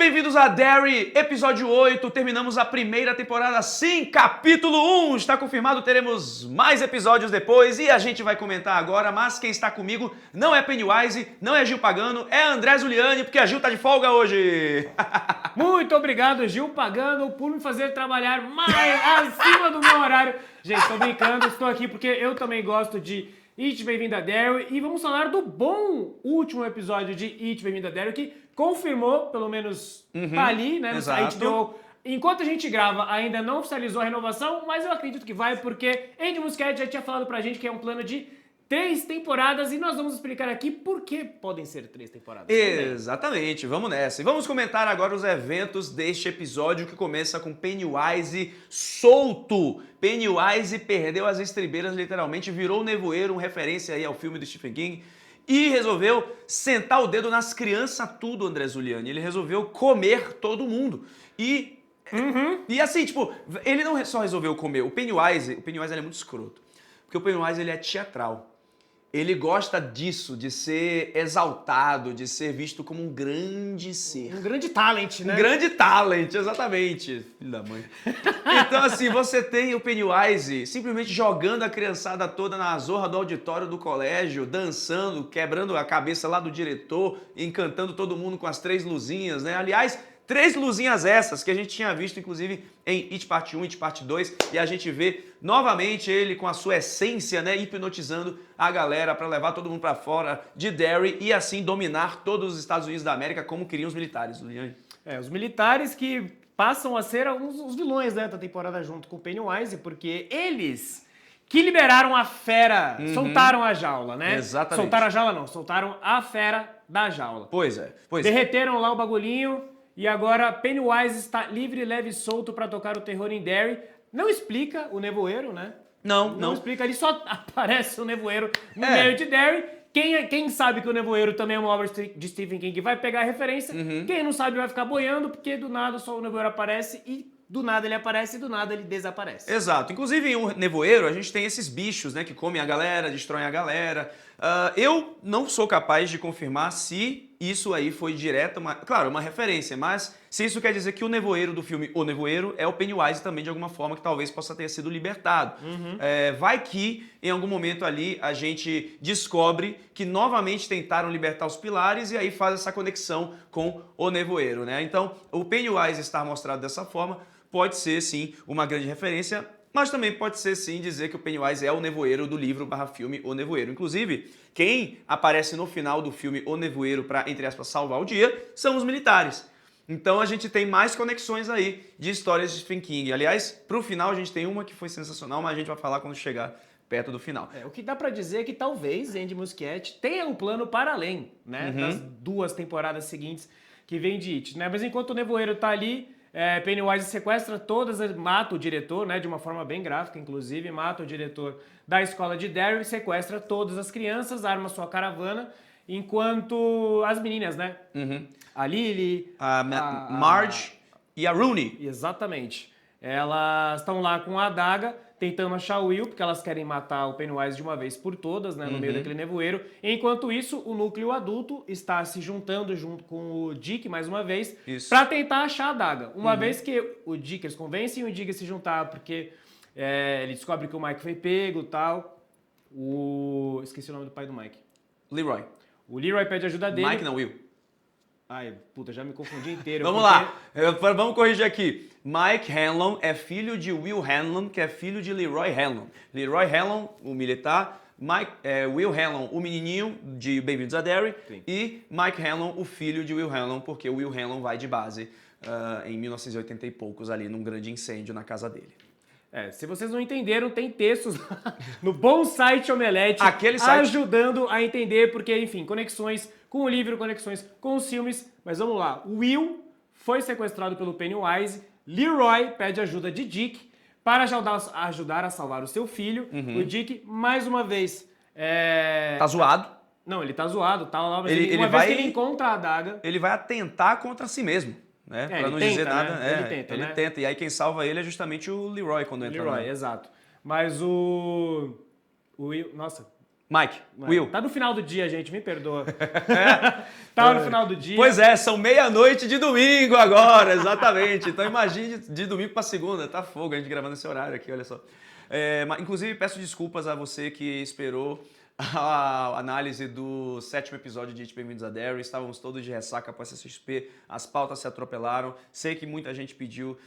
bem-vindos a Derry, episódio 8, terminamos a primeira temporada, sim, capítulo 1, está confirmado, teremos mais episódios depois e a gente vai comentar agora, mas quem está comigo não é Pennywise, não é Gil Pagano, é André Zuliani, porque a Gil tá de folga hoje. Muito obrigado, Gil Pagano, por me fazer trabalhar mais acima do meu horário. Gente, tô brincando, estou aqui porque eu também gosto de It Bem-vindo a Derry e vamos falar do bom último episódio de It Bem-vindo a Derry que confirmou, pelo menos tá ali, né, no site do... Enquanto a gente grava, ainda não oficializou a renovação, mas eu acredito que vai, porque Andy Muschietti já tinha falado pra gente que é um plano de 3 temporadas e nós vamos explicar aqui por que podem ser 3 temporadas. Exatamente, vamos nessa. E vamos comentar agora os eventos deste episódio que começa com Pennywise solto. Pennywise perdeu as estribeiras, literalmente, virou nevoeiro, uma referência aí ao filme do Stephen King. E resolveu sentar o dedo nas crianças tudo, André Zuliani. Ele resolveu comer todo mundo. E assim, tipo, ele não só resolveu comer. O Pennywise ele é muito escroto. Porque o Pennywise ele é teatral. Ele gosta disso, de ser exaltado, de ser visto como um grande ser. Um grande talent, né? Um grande talent, exatamente. Filho da mãe. Então, assim, você tem o Pennywise simplesmente jogando a criançada toda na zorra do auditório do colégio, dançando, quebrando a cabeça lá do diretor, encantando todo mundo com as 3 luzinhas, né? Aliás, 3 luzinhas essas que a gente tinha visto, inclusive, em It Parte 1, It Parte 2, e a gente vê novamente ele com a sua essência, né, hipnotizando a galera para levar todo mundo para fora de Derry e assim dominar todos os Estados Unidos da América como queriam os militares, Juliane. Os militares que passam a ser os vilões, né, da temporada junto com o Pennywise, porque eles que liberaram a fera, soltaram a jaula, né? Exatamente. Soltaram a jaula não, soltaram a fera da jaula. Pois é. Derreteram lá o bagulhinho e agora Pennywise está livre, leve e solto para tocar o terror em Derry. Não explica o nevoeiro, né? Não explica, ele só aparece o nevoeiro no meio de Derry. Quem sabe que o nevoeiro também é uma obra de Stephen King vai pegar a referência. Quem não sabe vai ficar boiando, porque do nada só o nevoeiro aparece e do nada ele aparece e do nada ele desaparece. Exato. Inclusive em um nevoeiro a gente tem esses bichos, né, que comem a galera, destroem a galera. Eu não sou capaz de confirmar se isso aí foi direto, claro, uma referência, mas se isso quer dizer que o nevoeiro do filme O Nevoeiro é o Pennywise também de alguma forma que talvez possa ter sido libertado. Vai que em algum momento ali a gente descobre que novamente tentaram libertar os pilares e aí faz essa conexão com o nevoeiro, né? Então o Pennywise estar mostrado dessa forma pode ser sim uma grande referência, mas também pode ser sim dizer que o Pennywise é o nevoeiro do livro / filme O Nevoeiro. Inclusive, quem aparece no final do filme O Nevoeiro para, entre aspas, salvar o dia, são os militares. Então a gente tem mais conexões aí de histórias de Stephen King. Aliás, pro final a gente tem uma que foi sensacional, mas a gente vai falar quando chegar perto do final. O que dá pra dizer é que talvez Andy Muschietti tenha um plano para além, né, das 2 temporadas seguintes que vem de It, né? Mas enquanto o nevoeiro tá ali, Pennywise sequestra todas, mata o diretor, né, de uma forma bem gráfica, inclusive, mata o diretor da escola de Derry, sequestra todas as crianças, arma sua caravana, enquanto as meninas, né, a Lily, a Marge e a Rooney. Exatamente. Elas estão lá com a adaga, tentando achar o Will, porque elas querem matar o Pennywise de uma vez por todas, né, no meio daquele nevoeiro. Enquanto isso, o núcleo adulto está se juntando junto com o Dick, mais uma vez, para tentar achar a adaga. Uma vez que o Dick, eles convencem o Dick a se juntar, porque ele descobre que o Mike foi pego e tal. Esqueci o nome do pai do Mike. Leroy. O Leroy pede ajuda dele. Mike não, Will. Ai, puta, já me confundi inteiro. Vamos lá, vamos corrigir aqui. Mike Hanlon é filho de Will Hanlon, que é filho de Leroy Hanlon. Leroy Hanlon, o militar, Will Hanlon, o menininho de Bem-vindos a Derry, e Mike Hanlon, o filho de Will Hanlon, porque o Will Hanlon vai de base em 1980 e poucos ali, num grande incêndio na casa dele. Se vocês não entenderam, tem textos no bom site Omelete ajudando a entender, porque, enfim, conexões com o livro, conexões com os filmes. Mas vamos lá, Will foi sequestrado pelo Pennywise, Leroy pede ajuda de Dick para ajudar a salvar o seu filho. O Dick, mais uma vez... Tá zoado. Não, ele tá zoado, tá lá, mas uma vez que ele encontra a adaga... Ele vai atentar contra si mesmo. Né? Pra não dizer nada. Né? Ele tenta. E aí quem salva ele é justamente o Leroy quando entra lá. Exato. Mas o Will... Nossa, Mike, Will. Tá no final do dia, gente, me perdoa. Tá no final do dia. Pois é, são meia-noite de domingo agora, exatamente. Então imagine de domingo para segunda, tá fogo a gente gravando esse horário aqui, olha só. Inclusive, peço desculpas a você que esperou a análise do 7º episódio de It Bem-vindos a Derry. Estávamos todos de ressaca após a CXP, as pautas se atropelaram. Sei que muita gente pediu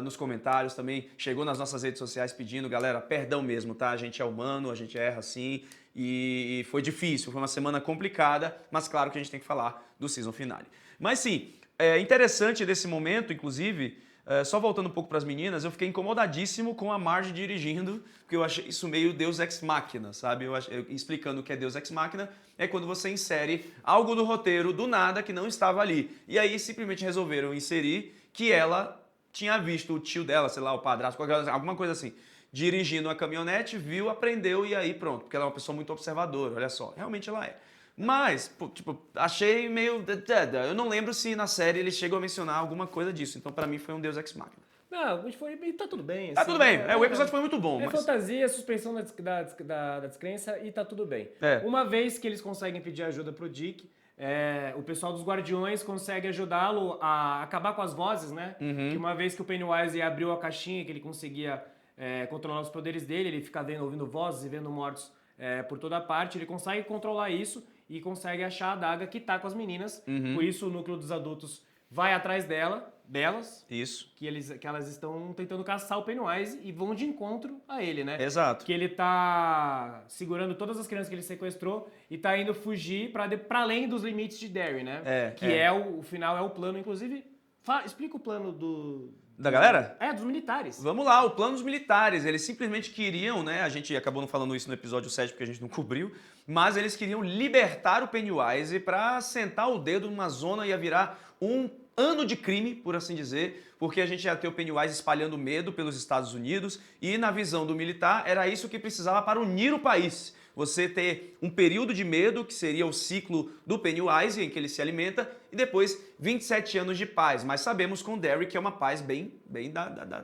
nos comentários também, chegou nas nossas redes sociais pedindo, galera, perdão mesmo, tá? A gente é humano, a gente erra sim, e foi difícil, foi uma semana complicada, mas claro que a gente tem que falar do season finale. Mas sim, é interessante desse momento, inclusive, só voltando um pouco para as meninas, eu fiquei incomodadíssimo com a Marge dirigindo, porque eu achei isso meio Deus Ex Machina, sabe? Explicando o que é Deus Ex Machina, é quando você insere algo do roteiro do nada que não estava ali. E aí simplesmente resolveram inserir que ela tinha visto o tio dela, sei lá, o padrasto, alguma coisa assim, dirigindo uma caminhonete, viu, aprendeu e aí pronto, porque ela é uma pessoa muito observadora, olha só, realmente ela é. Mas, tipo, achei meio... Eu não lembro se na série eles chegam a mencionar alguma coisa disso. Então, pra mim, foi um Deus Ex Machina. Não, tá tudo bem. Tá assim, tudo bem. O episódio foi muito bom. É mas... fantasia, suspensão da descrença e tá tudo bem. Uma vez que eles conseguem pedir ajuda pro Dick, o pessoal dos Guardiões consegue ajudá-lo a acabar com as vozes, né? Que uma vez que o Pennywise abriu a caixinha, que ele conseguia controlar os poderes dele, ele fica ouvindo vozes e vendo mortos por toda parte, ele consegue controlar isso e consegue achar a adaga que tá com as meninas. Por isso o núcleo dos adultos vai atrás delas. Isso. Que elas estão tentando caçar o Pennywise e vão de encontro a ele, né? Exato. Que ele tá segurando todas as crianças que ele sequestrou e tá indo fugir pra além dos limites de Derry, né? O final, é o plano, inclusive... explica o plano Da galera? Dos militares. Vamos lá, o plano dos militares. Eles simplesmente queriam, né? A gente acabou não falando isso no episódio 7 porque a gente não cobriu, mas eles queriam libertar o Pennywise pra sentar o dedo numa zona, ia virar um ano de crime, por assim dizer, porque a gente ia ter o Pennywise espalhando medo pelos Estados Unidos e, na visão do militar, era isso que precisava para unir o país. Você ter um período de medo, que seria o ciclo do Pennywise, em que ele se alimenta, e depois 27 anos de paz. Mas sabemos com Derry que é uma paz bem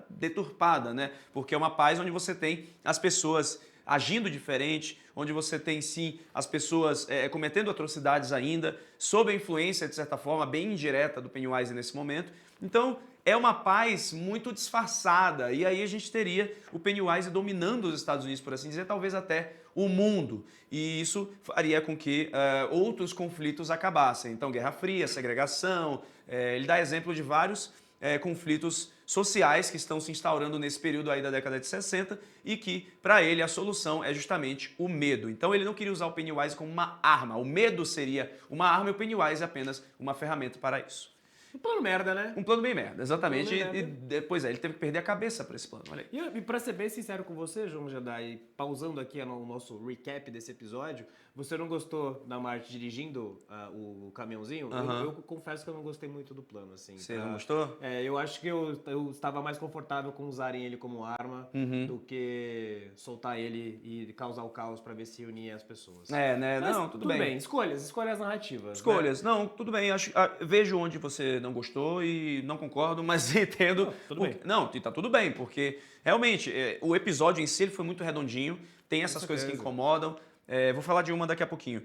deturpada, né? Porque é uma paz onde você tem as pessoas agindo diferente, onde você tem sim as pessoas cometendo atrocidades ainda, sob a influência, de certa forma, bem indireta do Pennywise nesse momento. Então, é uma paz muito disfarçada, e aí a gente teria o Pennywise dominando os Estados Unidos, por assim dizer, talvez até o mundo, e isso faria com que outros conflitos acabassem. Então, Guerra Fria, segregação, ele dá exemplo de vários conflitos sociais que estão se instaurando nesse período aí da década de 60 e que, para ele, a solução é justamente o medo. Então ele não queria usar o Pennywise como uma arma. O medo seria uma arma e o Pennywise é apenas uma ferramenta para isso. Um plano merda, né? Um plano bem merda, exatamente. Merda. Depois ele teve que perder a cabeça para esse plano, olha aí. E pra ser bem sincero com você, João Jedi, pausando aqui o nosso recap desse episódio, você não gostou da Marge dirigindo o caminhãozinho? Eu confesso que eu não gostei muito do plano, assim. Você não gostou? Eu acho que eu estava mais confortável com usarem ele como arma do que soltar ele e causar o caos pra ver se unia as pessoas. Né? Mas, não, tudo bem. Escolhas narrativas. Escolhas, né? Não, tudo bem. Vejo onde você não gostou e não concordo, mas entendo. Não, tudo bem. Não, tá tudo bem, porque realmente o episódio em si ele foi muito redondinho, tem essas Com coisas que certeza. incomodam. Vou falar de uma daqui a pouquinho.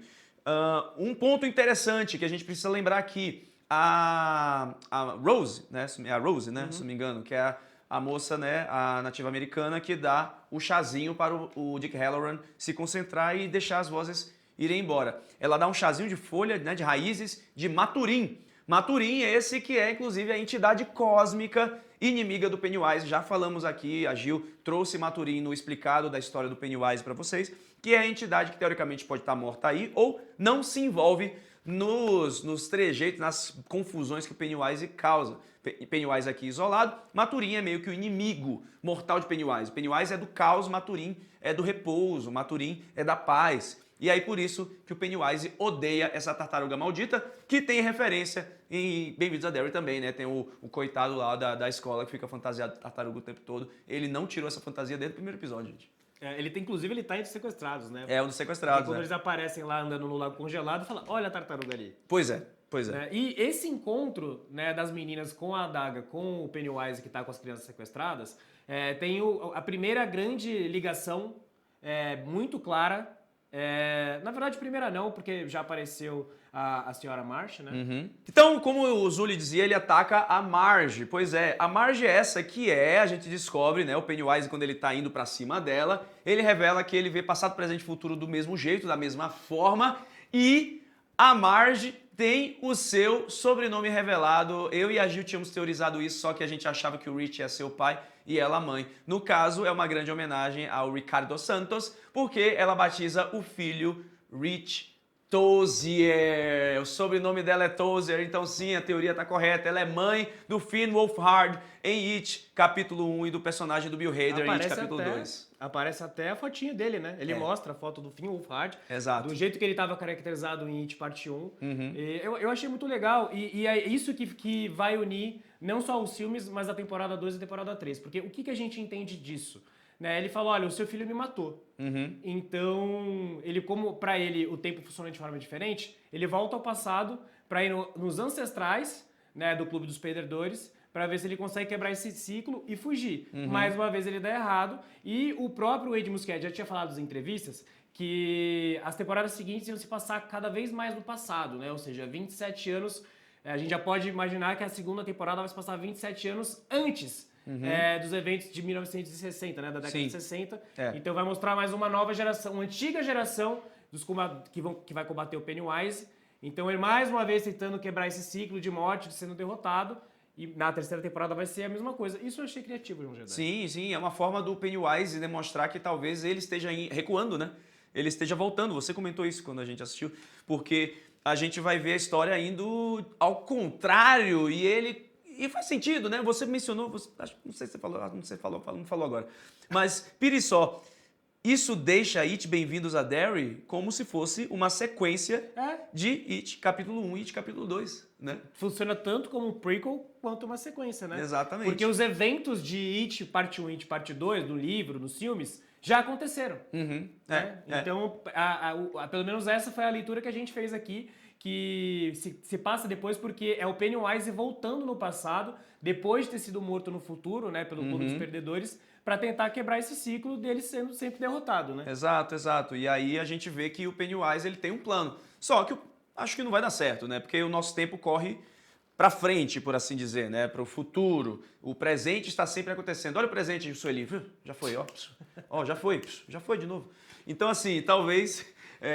Um ponto interessante que a gente precisa lembrar aqui, a Rose, né? A Rose, né? Se não me engano, que é a moça, né? A nativa americana que dá o chazinho para o Dick Hallorann se concentrar e deixar as vozes irem embora. Ela dá um chazinho de folha, né? De raízes de maturim. Maturim é esse que é, inclusive, a entidade cósmica inimiga do Pennywise. Já falamos aqui, a Gil trouxe Maturim no explicado da história do Pennywise para vocês, que é a entidade que teoricamente pode estar morta aí ou não se envolve nos trejeitos, nas confusões que o Pennywise causa. Pennywise aqui isolado, Maturim é meio que o inimigo mortal de Pennywise. Pennywise é do caos, Maturim é do repouso, Maturim é da paz. E aí por isso que o Pennywise odeia essa tartaruga maldita, que tem referência em Bem-vindos a Derry também, né? Tem o coitado lá da escola que fica fantasiado de tartaruga o tempo todo. Ele não tirou essa fantasia desde o primeiro episódio, gente. Inclusive, ele tá entre os sequestrados, né? É um dos sequestrados, quando eles aparecem lá andando no lago congelado, fala, olha a tartaruga ali. Pois é. E esse encontro, né, das meninas com a adaga, com o Pennywise que tá com as crianças sequestradas, tem a primeira grande ligação muito clara Na verdade, primeira não, porque já apareceu a senhora Marsh, né? Então, como o Zully dizia, ele ataca a Marge. Pois é, a Marge é essa que a gente descobre, né? O Pennywise, quando ele tá indo pra cima dela, ele revela que ele vê passado, presente e futuro do mesmo jeito, da mesma forma, e a Marge tem o seu sobrenome revelado. Eu e a Gil tínhamos teorizado isso, só que a gente achava que o Rich ia ser o pai e ela a mãe. No caso, é uma grande homenagem ao Ricardo Santos, porque ela batiza o filho Rich Tozier. O sobrenome dela é Tozier, então sim, a teoria está correta. Ela é mãe do Finn Wolfhard em It, capítulo 1, e do personagem do Bill Hader em It, capítulo 2. Aparece até a fotinha dele, né? Ele mostra a foto do Finn Wolfhard. Exato. Do jeito que ele estava caracterizado em It Parte 1. E eu achei muito legal. E é isso que vai unir não só os filmes, mas a temporada 2 e a temporada 3. Porque o que a gente entende disso? Né? Ele falou, olha, o seu filho me matou. Então, como para ele o tempo funciona de forma diferente, ele volta ao passado para ir nos ancestrais, né, do Clube dos Perdedores, para ver se ele consegue quebrar esse ciclo e fugir. Mais uma vez ele dá errado. E o próprio Ed Muschietti já tinha falado nas entrevistas que as temporadas seguintes iam se passar cada vez mais no passado, né? Ou seja, 27 anos, a gente já pode imaginar que a segunda temporada vai se passar 27 anos antes dos eventos de 1960, né? Da década de 60. Então vai mostrar mais uma nova geração, uma antiga geração que vai combater o Pennywise. Então ele mais uma vez tentando quebrar esse ciclo de morte, de sendo derrotado. E na terceira temporada vai ser a mesma coisa. Isso eu achei criativo, João Jedi. Sim, sim. É uma forma do Pennywise demonstrar que talvez ele esteja recuando, né? Ele esteja voltando. Você comentou isso quando a gente assistiu. Porque a gente vai ver a história indo ao contrário e faz sentido, né? Você mencionou, não sei se você falou, não falou agora. Mas, pire só, isso deixa It Bem-vindos a Derry como se fosse uma sequência de It capítulo 1 e It capítulo 2, né? Funciona tanto como um prequel quanto uma sequência, né? Exatamente. Porque os eventos de It parte 1 e It parte 2, do livro, nos filmes, já aconteceram. Né? Então, pelo menos essa foi a leitura que a gente fez aqui, que se passa depois porque é o Pennywise voltando no passado, depois de ter sido morto no futuro, né, pelo Clube dos Perdedores, para tentar quebrar esse ciclo dele sendo sempre derrotado, né? Exato, exato. E aí a gente vê que o Pennywise ele tem um plano. Só que eu acho que não vai dar certo, né? Porque o nosso tempo corre para frente, por assim dizer, né? Para o futuro. O presente está sempre acontecendo. Olha o presente, Sueli. Já foi, ó. Já foi de novo. Então, assim, talvez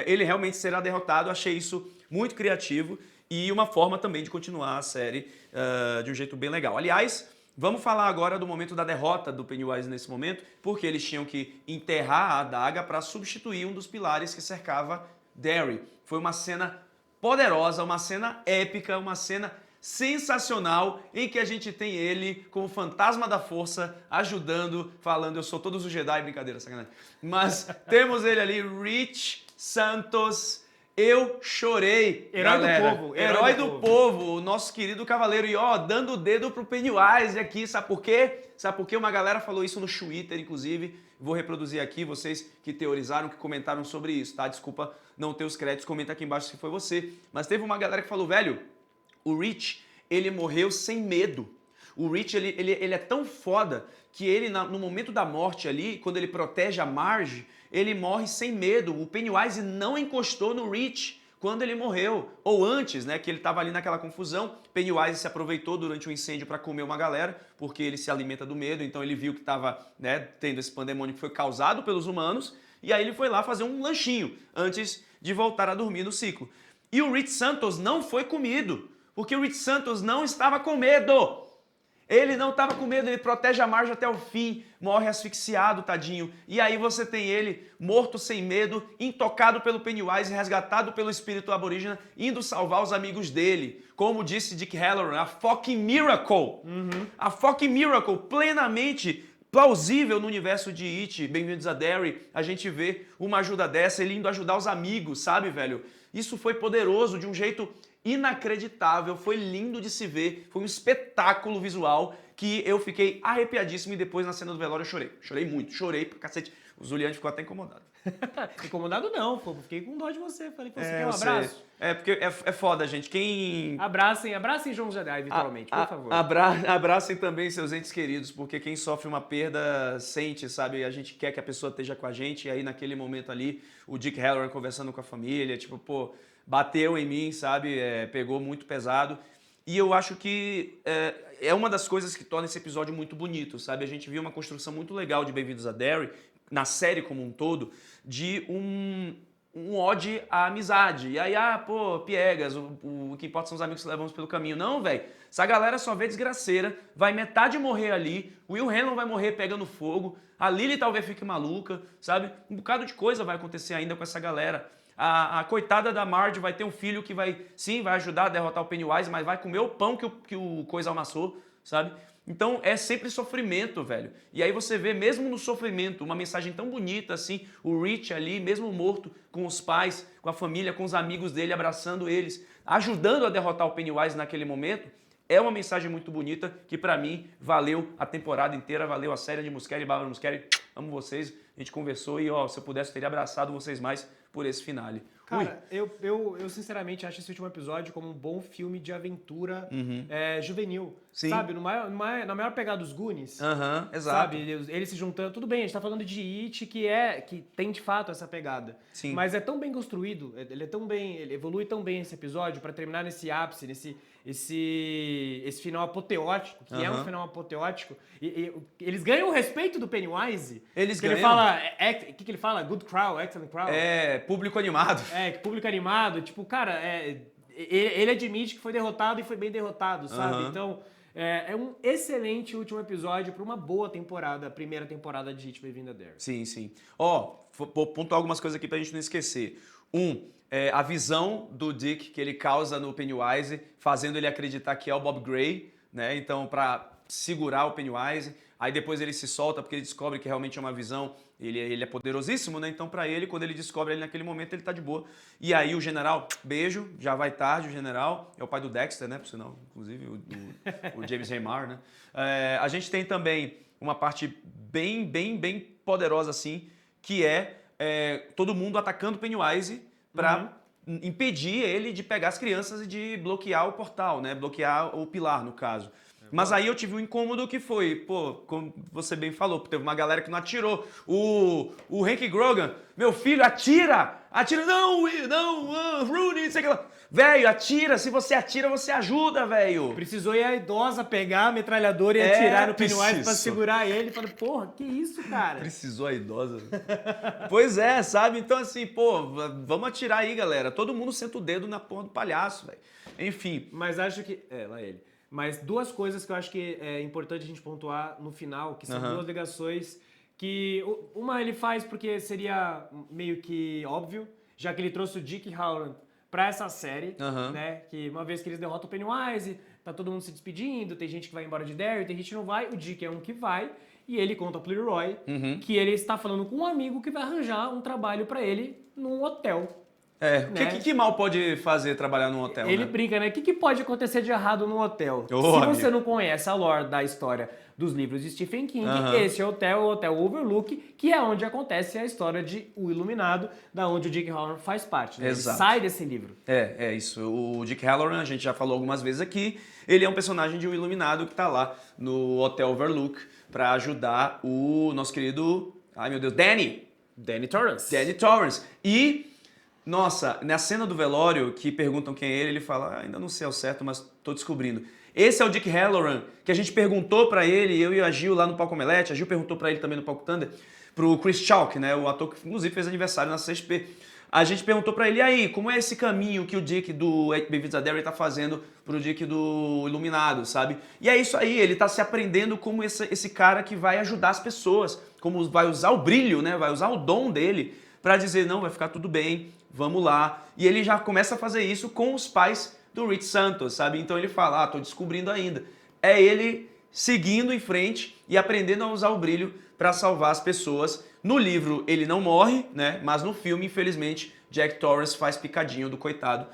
ele realmente será derrotado. Achei isso muito criativo e uma forma também de continuar a série de um jeito bem legal. Aliás, vamos falar agora do momento da derrota do Pennywise nesse momento, porque eles tinham que enterrar a adaga para substituir um dos pilares que cercava Derry. Foi uma cena poderosa, uma cena épica, uma cena sensacional, em que a gente tem ele como fantasma da força, ajudando, falando, eu sou todos os Jedi, brincadeira, sacanagem. Mas temos ele ali, Rich Santos. Eu chorei, Herói galera. do povo. Herói do povo, o nosso querido cavaleiro. E ó, dando o dedo pro Pennywise aqui, sabe por quê? Sabe por quê? Uma galera falou isso no Twitter, inclusive. Vou reproduzir aqui, vocês que teorizaram, que comentaram sobre isso, tá? Desculpa não ter os créditos, comenta aqui embaixo se foi você. Mas teve uma galera que falou, velho, o Rich, ele morreu sem medo. O Rich, ele é tão foda que ele, no momento da morte ali, quando ele protege a Marge, ele morre sem medo. O Pennywise não encostou no Rich quando ele morreu. Ou antes, né, que ele estava ali naquela confusão. Pennywise se aproveitou durante o incêndio para comer uma galera, porque ele se alimenta do medo, então ele viu que estava, né, tendo esse pandemônio que foi causado pelos humanos, e aí ele foi lá fazer um lanchinho antes de voltar a dormir no ciclo. E o Rich Santos não foi comido, porque o Rich Santos não estava com medo. Ele não estava com medo, ele protege a Marge até o fim, morre asfixiado, tadinho. E aí você tem ele morto sem medo, intocado pelo Pennywise, resgatado pelo espírito aborígena, indo salvar os amigos dele. Como disse Dick Halloran, a fucking miracle. A fucking miracle, plenamente plausível no universo de It, Bem-vindos a Derry. A gente vê uma ajuda dessa, ele indo ajudar os amigos, sabe, velho? Isso foi poderoso de um jeito inacreditável, foi lindo de se ver, foi um espetáculo visual que eu fiquei arrepiadíssimo e depois na cena do velório eu chorei. Chorei muito, chorei pra cacete. O Zuliane ficou até incomodado. Incomodado não, pô. Fiquei com dó de você. Falei que você quer um eu sei. abraço. Porque é foda, gente. Quem Abracem João Jedi, virtualmente, por favor. Abracem também seus entes queridos, porque quem sofre uma perda sente, sabe? A gente quer que a pessoa esteja com a gente, e aí naquele momento ali, o Dick Hallorann conversando com a família, tipo, pô, bateu em mim, sabe? Pegou muito pesado. E eu acho que é uma das coisas que torna esse episódio muito bonito, sabe? A gente viu uma construção muito legal de Bem-vindos a Derry, na série como um todo, de um ode à amizade. E aí, pô, piegas, o que importa são os amigos que levamos pelo caminho. Não, velho. Essa galera só vê desgraceira, vai metade morrer ali, o Will Hanlon vai morrer pegando fogo, a Lily talvez fique maluca, sabe? Um bocado de coisa vai acontecer ainda com essa galera. A coitada da Marge vai ter um filho que vai ajudar a derrotar o Pennywise, mas vai comer o pão que o Coisa amassou, sabe? Então é sempre sofrimento, velho. E aí você vê, mesmo no sofrimento, uma mensagem tão bonita assim, o Rich ali, mesmo morto, com os pais, com a família, com os amigos dele, abraçando eles, ajudando a derrotar o Pennywise naquele momento, é uma mensagem muito bonita que pra mim valeu a temporada inteira, valeu a série de Muschietti e Bárbara Muschietti. Amo vocês, a gente conversou e se eu pudesse eu teria abraçado vocês mais por esse finale. Cara, eu sinceramente acho esse último episódio como um bom filme de aventura juvenil. Sim. Sabe? Na maior pegada dos Goonies. Exato. Sabe? Eles se juntando. Tudo bem, a gente tá falando de It, que tem de fato essa pegada. Sim. Mas é tão bem construído, ele evolui tão bem esse episódio pra terminar nesse ápice, esse final apoteótico, que é um final apoteótico. E eles ganham o respeito do Pennywise. Eles que ganham. Ele fala, o que ele fala? Good crowd, excellent crowd. Público animado. Público animado. Tipo, cara, ele admite que foi derrotado e foi bem derrotado, sabe? Então, é um excelente último episódio para uma boa temporada, a primeira temporada de It Bem-vindo a Derry. Sim, sim. Vou pontuar algumas coisas aqui pra gente não esquecer. A visão do Dick que ele causa no Pennywise, fazendo ele acreditar que é o Bob Gray, né? Então, pra segurar o Pennywise. Aí depois ele se solta porque ele descobre que realmente é uma visão. Ele é poderosíssimo, né? Então, pra ele, quando ele descobre ele naquele momento, ele tá de boa. E aí o general, beijo, já vai tarde o general. É o pai do Dexter, né? Por sinal, inclusive, o James Remar, né? A gente tem também uma parte bem, bem, bem poderosa, assim, que todo mundo atacando o Pennywise pra impedir ele de pegar as crianças e de bloquear o portal, né? Bloquear o pilar, no caso. Mas aí eu tive um incômodo que foi, como você bem falou, teve uma galera que não atirou. O Hank Grogan, meu filho, atira! Atira, não, Rooney, não sei o que lá. Velho, atira, se você atira, você ajuda, velho. Precisou ir a idosa pegar a metralhadora e atirar no Pennywise pra segurar ele. Falei, porra, que isso, cara? Precisou a idosa. Pois é, sabe? Então assim, vamos atirar aí, galera. Todo mundo senta o dedo na porra do palhaço, velho. Enfim. Mas acho que... lá ele. Mas duas coisas que eu acho que é importante a gente pontuar no final, que são duas ligações que uma ele faz porque seria meio que óbvio, já que ele trouxe o Dick Hallorann pra essa série, né? Que uma vez que eles derrotam o Pennywise, tá todo mundo se despedindo, tem gente que vai embora de Derry, tem gente que não vai, o Dick é um que vai, e ele conta pro Leroy que ele está falando com um amigo que vai arranjar um trabalho pra ele num hotel. Né? Que mal pode fazer trabalhar num hotel, Ele brinca, né? O que pode acontecer de errado num hotel? Se amigo. você não conhece a lore da história dos livros de Stephen King, esse hotel é o Hotel Overlook, que é onde acontece a história de O Iluminado, da onde o Dick Hallorann faz parte. Né? Ele sai desse livro. É isso. O Dick Hallorann, a gente já falou algumas vezes aqui, ele é um personagem de O Iluminado que tá lá no Hotel Overlook pra ajudar o nosso querido, Danny Torrance. E... Nossa, na cena do velório, que perguntam quem é ele fala, ainda não sei ao certo, mas tô descobrindo. Esse é o Dick Hallorann, que a gente perguntou pra ele, eu e a Gil lá no Palco Omelete, a Gil perguntou pra ele também no Palco Thunder, pro Chris Chalk, né, o ator que inclusive fez aniversário na CXP. A gente perguntou pra ele, e aí, como é esse caminho que o Dick do Bem-vindos a Derry tá fazendo pro Dick do Iluminado, sabe? E é isso aí, ele tá se aprendendo como esse cara que vai ajudar as pessoas, como vai usar o brilho, né, vai usar o dom dele pra dizer, não, vai ficar tudo bem, vamos lá. E ele já começa a fazer isso com os pais do Rich Santos, sabe? Então ele fala, tô descobrindo ainda. É ele seguindo em frente e aprendendo a usar o brilho para salvar as pessoas. No livro ele não morre, né? Mas no filme, infelizmente, Jack Torrance faz picadinho do coitado,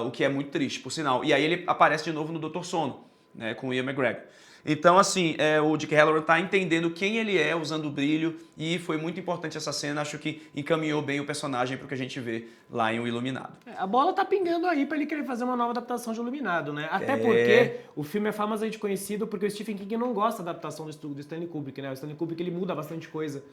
o que é muito triste, por sinal. E aí ele aparece de novo no Dr. Sono. né, com o Ian McGregor. Então, assim, o Dick Hallorann tá entendendo quem ele é, usando o brilho, e foi muito importante essa cena, acho que encaminhou bem o personagem pro que a gente vê lá em O Iluminado. A bola tá pingando aí pra ele querer fazer uma nova adaptação de Iluminado, né? Até porque o filme é famosamente conhecido porque o Stephen King não gosta da adaptação do Stanley Kubrick, né? O Stanley Kubrick, ele muda bastante coisa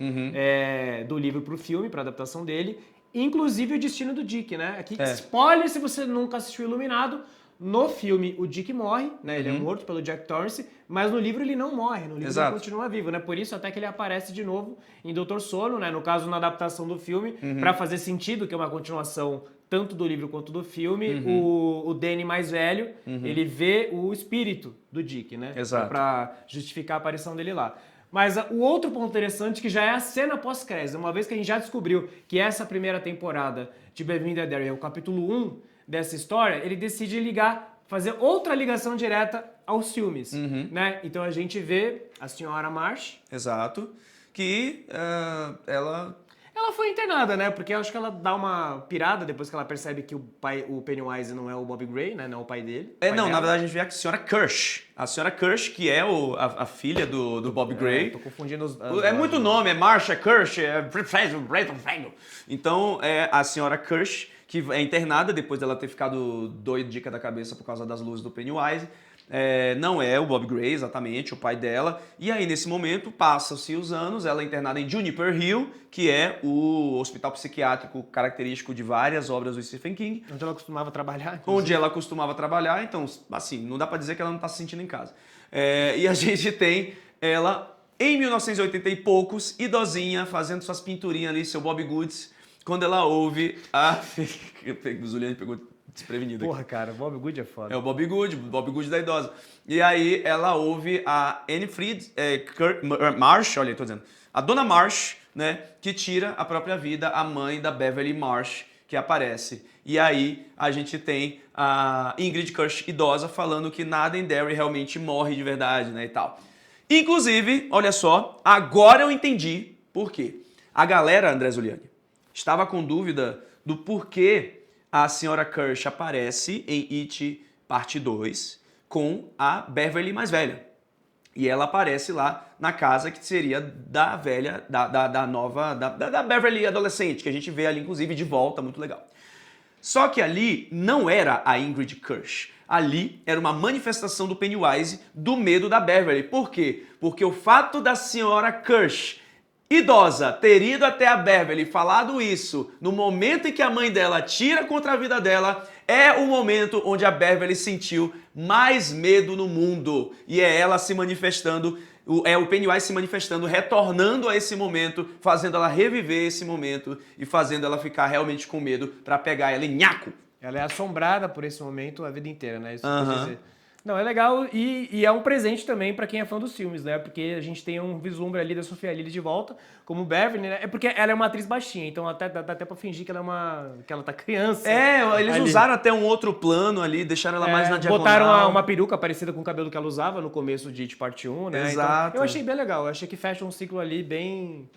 do livro pro filme, pra adaptação dele, inclusive o destino do Dick, né? Aqui, spoiler se você nunca assistiu Iluminado. No filme, o Dick morre, né? Ele é morto pelo Jack Torrance, mas no livro ele não morre, no livro ele continua vivo, né? Por isso até que ele aparece de novo em Doutor Sono, né? No caso, na adaptação do filme, pra fazer sentido, que é uma continuação tanto do livro quanto do filme, o Danny mais velho, ele vê o espírito do Dick, né? Exato. Pra justificar a aparição dele lá. Mas o outro ponto interessante que já é a cena pós-crédito, uma vez que a gente já descobriu que essa primeira temporada de Bem-vindo a Derry é o capítulo 1 dessa história, ele decide fazer outra ligação direta aos filmes, né? Então a gente vê a senhora Marsh. Exato. Que ela... Ela foi internada, né? Porque eu acho que ela dá uma pirada depois que ela percebe que o Pennywise não é o Bob Gray, né? Não é o pai dele. Na verdade a gente vê a senhora Kirsch. A senhora Kirsch, que é a filha do Bob Gray. Tô confundindo os... É muito nome, é Marsha Kirsch, Então, é a senhora Kirsch, que é internada depois dela ter ficado doidica da cabeça por causa das luzes do Pennywise. Não é o Bob Gray, exatamente, o pai dela. E aí, nesse momento, passam-se os anos, ela é internada em Juniper Hill, que é o hospital psiquiátrico característico de várias obras do Stephen King. Onde ela costumava trabalhar. Inclusive. Onde ela costumava trabalhar, então, assim, não dá pra dizer que ela não tá se sentindo em casa. E a gente tem ela, em 1980 e poucos, idosinha, fazendo suas pinturinhas ali, seu Bob Goods, quando ela ouve a... O Zuliane pegou desprevenido aqui. Porra, cara, o Bob Good é foda. É o Bob Good da idosa. E aí ela ouve a Anne Fried, Marsh, olha, eu tô dizendo, a Dona Marsh, né, que tira a própria vida, a mãe da Beverly Marsh, que aparece. E aí a gente tem a Ingrid Kirsch, idosa, falando que nada em Derry realmente morre de verdade, né, e tal. Inclusive, olha só, agora eu entendi por quê. A galera, André Zuliani, estava com dúvida do porquê a senhora Kirsch aparece em It Parte 2 com a Beverly mais velha. E ela aparece lá na casa que seria da velha, da Beverly adolescente, que a gente vê ali, inclusive, de volta, muito legal. Só que ali não era a Ingrid Kirsch. Ali era uma manifestação do Pennywise do medo da Beverly. Por quê? Porque o fato da senhora Kirsch, idosa, ter ido até a Beverly e falado isso no momento em que a mãe dela tira contra a vida dela, é o momento onde a Beverly sentiu mais medo no mundo. E é ela se manifestando, é o Pennywise se manifestando, retornando a esse momento, fazendo ela reviver esse momento e fazendo ela ficar realmente com medo pra pegar ela em nhaco. Ela é assombrada por esse momento a vida inteira, né? Isso quer dizer. Não, é legal e é um presente também pra quem é fã dos filmes, né? Porque a gente tem um vislumbre ali da Sophia Lilly de volta, como Beverly, né? É porque ela é uma atriz baixinha, então dá até pra fingir que ela tá criança. Eles ali. usaram até um outro plano ali, deixaram ela mais na diagonal. Botaram uma peruca parecida com o cabelo que ela usava no começo de It Parte 1, né? Exato. Então, eu achei bem legal, eu achei que fecha um ciclo ali bem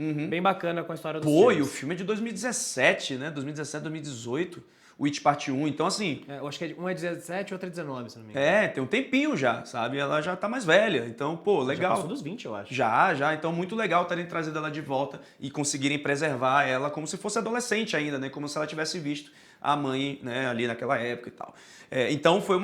bacana com a história dos Pô, filmes. e o filme é de 2017, né? 2017, 2018. O It Parte 1, então assim... eu acho que um é 17 e outro é 19, se não me engano. Tem um tempinho já, sabe? Ela já tá mais velha, então, pô, legal. Já passou dos 20, eu acho. Já, então muito legal terem trazido ela de volta e conseguirem preservar ela como se fosse adolescente ainda, né? Como se ela tivesse visto a mãe, né, ali naquela época e tal. Então foi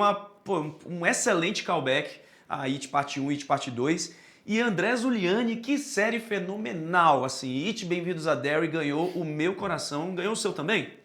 um excelente callback a It Parte 1 e It Parte 2. E André Zuliani, que série fenomenal, assim. It Bem-vindos a Derry ganhou o meu coração, ganhou o seu também?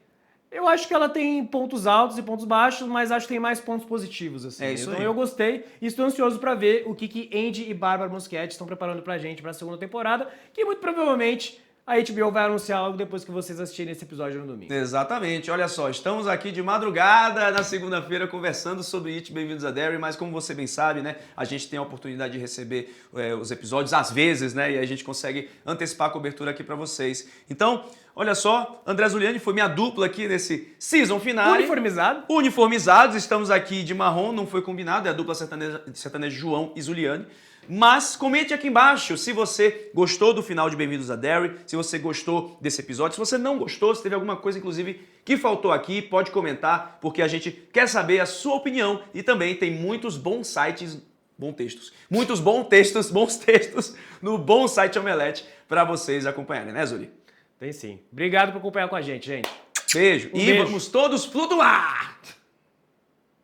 Eu acho que ela tem pontos altos e pontos baixos, mas acho que tem mais pontos positivos, assim. Isso então aí. eu gostei e estou ansioso pra ver o que Andy e Bárbara Muschietti estão preparando pra gente pra segunda temporada, que muito provavelmente a HBO vai anunciar logo depois que vocês assistirem esse episódio no domingo. Exatamente, olha só, estamos aqui de madrugada na segunda-feira conversando sobre It Bem-vindos a Derry, mas como você bem sabe, né, a gente tem a oportunidade de receber os episódios às vezes, né, e a gente consegue antecipar a cobertura aqui pra vocês. Então, olha só, André Zuliani foi minha dupla aqui nesse season final. Uniformizados, estamos aqui de marrom, não foi combinado, é a dupla sertaneja João e Zuliani. Mas comente aqui embaixo se você gostou do final de Bem-vindos a Derry, se você gostou desse episódio, se você não gostou, se teve alguma coisa, inclusive, que faltou aqui, pode comentar, porque a gente quer saber a sua opinião e também tem muitos bons sites Muitos bons textos no bom site Omelete para vocês acompanharem, né, Zuli? Tem sim. Obrigado por acompanhar com a gente, gente. Beijo. Um E beijo. vamos todos flutuar!